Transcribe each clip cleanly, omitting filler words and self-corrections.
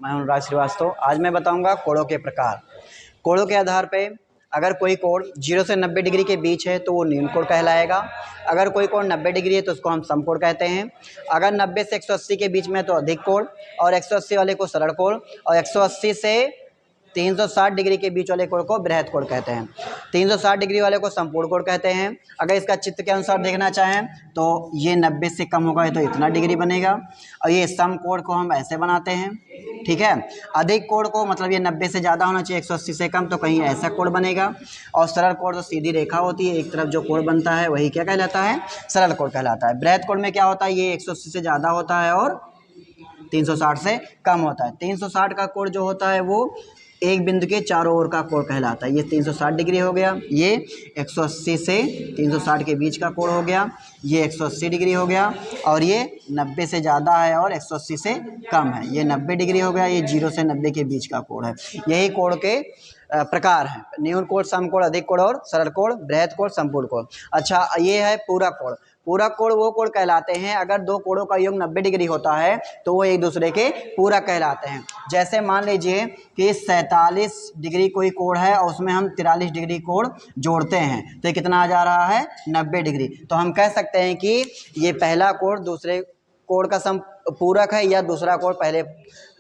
मैं हूं अनुराग श्रीवास्तव। आज मैं बताऊंगा कोणों के प्रकार। कोणों के आधार पे अगर कोई कोण 0 से 90 डिग्री के बीच है तो वो न्यून कोण कहलाएगा। अगर कोई कोण 90 डिग्री है तो उसको हम समकोण कहते हैं। अगर 90 से 180 के बीच में है तो अधिक कोण, और 180 वाले को सरल कोण, और 180 से 360 डिग्री के बीच वाले कोण को बृहद कोण कहते हैं। 360 डिग्री वाले को संपूर्ण कोण कहते हैं। अगर इसका चित्र के अनुसार देखना चाहें तो ये 90 से कम होगा तो इतना डिग्री बनेगा, और ये सम कोण को हम ऐसे बनाते हैं। ठीक है। अधिक कोण को मतलब ये 90 से ज़्यादा होना चाहिए, 180 से कम, तो कहीं ऐसा कोण बनेगा। और सरल कोण तो सीधी रेखा होती है, एक तरफ जो कोण बनता है वही क्या कहलाता है, सरल कोण कहलाता है। बृहद कोण में क्या होता है, ये 180 से ज़्यादा होता है और 360 से कम होता है। 360 का कोण जो होता है वो एक बिंदु के चारों ओर का कोण कहलाता है। ये 360 डिग्री हो गया, ये 180 से 360 के बीच का कोण हो गया, ये 180 डिग्री हो गया, और ये 90 से ज़्यादा है और 180 से कम है, ये 90 डिग्री हो गया। ये 0 से 90 के बीच का कोण है। यही कोण के प्रकार हैं, न्यून कोण, समकोण, अधिक कोण और सरल कोण, बृहद कोण, संपूर्ण कोण। अच्छा, ये है पूरक कोण। पूरक कोण वो कोण कहलाते हैं अगर दो कोणों का योग 90 डिग्री होता है तो वो एक दूसरे के पूरक कहलाते हैं। जैसे मान लीजिए कि 47 डिग्री कोई कोण है और उसमें हम 43 डिग्री कोण जोड़ते हैं तो ये कितना आ जा रहा है, 90 डिग्री। तो हम कह सकते हैं कि ये पहला कोण दूसरे कोण का पूरक है या दूसरा कोण पहले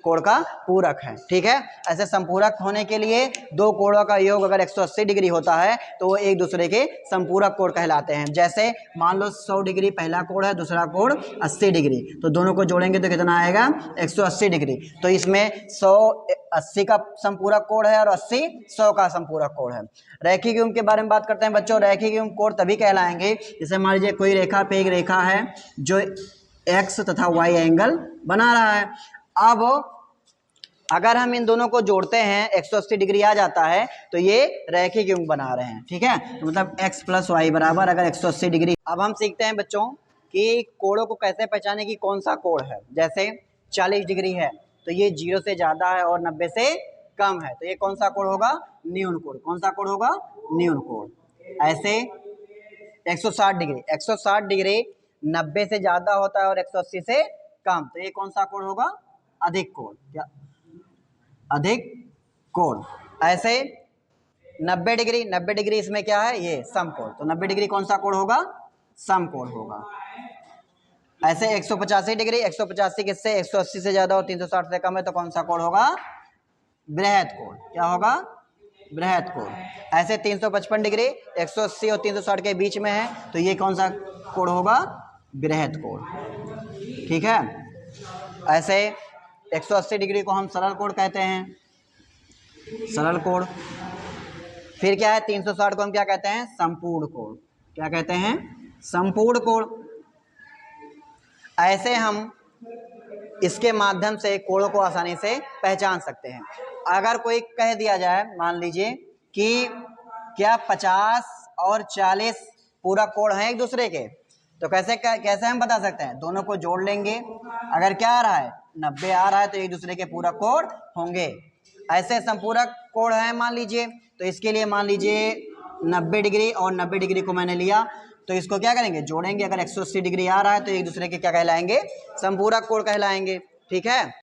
कोण का पूरक है। ठीक है। ऐसे संपूरक होने के लिए दो कोणों का योग अगर 180 डिग्री होता है तो वो एक दूसरे के संपूरक कोण कहलाते हैं। जैसे मान लो 100 डिग्री पहला कोण है, दूसरा कोण 80 डिग्री, तो दोनों को जोड़ेंगे तो कितना आएगा, 180 डिग्री। तो इसमें 100 80 का संपूरक कोण है और 80 100 का संपूरक कोण है। रैखिक युग्म के बारे में बात करते हैं बच्चों। रैखिक युग्म कोण तभी कहलाएंगे जैसे मान लीजिए कोई रेखा पे एक रेखा है जो एक्स तथा वाई एंगल बना रहा है। अब अगर हम इन दोनों को जोड़ते हैं 180 डिग्री आ जाता है तो ये रैखिक युग्म बना रहे हैं। ठीक है। तो मतलब x प्लस वाई बराबर अगर 180 डिग्री। अब हम सीखते हैं बच्चों कि कोणों को कैसे पहचाने की कौन सा कोण है। जैसे 40 डिग्री है तो ये 0 से ज़्यादा है और 90 से कम है, तो ये कौन सा कोण होगा, न्यून कोण। कौन सा कोण होगा, न्यून कोण। ऐसे 160 डिग्री, 160 डिग्री 90 से ज़्यादा होता है और 180 से कम, तो ये कौन सा कोण होगा, अधिक कोण। क्या, अधिक कोण। ऐसे 90 डिग्री, 90 डिग्री इसमें क्या है, ये समकोण, तो 90 डिग्री कौन सा कोण होगा, समकोण होगा। ऐसे 185 डिग्री, 185 किससे, 180 से ज्यादा और 360 से कम है तो कौन सा कोण होगा, बृहद कोण। क्या होगा, बृहद कोण। ऐसे 355 डिग्री 180 और 360 के बीच में है तो ये कौन सा कोण होगा, बृहद कोण। ठीक है। ऐसे 180 डिग्री को हम सरल कोण कहते हैं, सरल कोण। फिर क्या है, 360 को हम क्या कहते हैं, संपूर्ण कोण। क्या कहते हैं, संपूर्ण कोण। ऐसे हम इसके माध्यम से कोणों को आसानी से पहचान सकते हैं। अगर कोई कह दिया जाए, मान लीजिए कि क्या 50 और 40 पूरक कोण हैं एक दूसरे के, तो कैसे हम बता सकते हैं, दोनों को जोड़ लेंगे। अगर क्या आ रहा है, 90 आ रहा है तो एक दूसरे के पूरक कोण होंगे। ऐसे संपूरक कोण है मान लीजिए, तो इसके लिए मान लीजिए 90 डिग्री और 90 डिग्री को मैंने लिया तो इसको क्या करेंगे, जोड़ेंगे। अगर 180 डिग्री आ रहा है तो एक दूसरे के क्या कहलाएंगे, संपूरक कोण कहलाएंगे। ठीक है।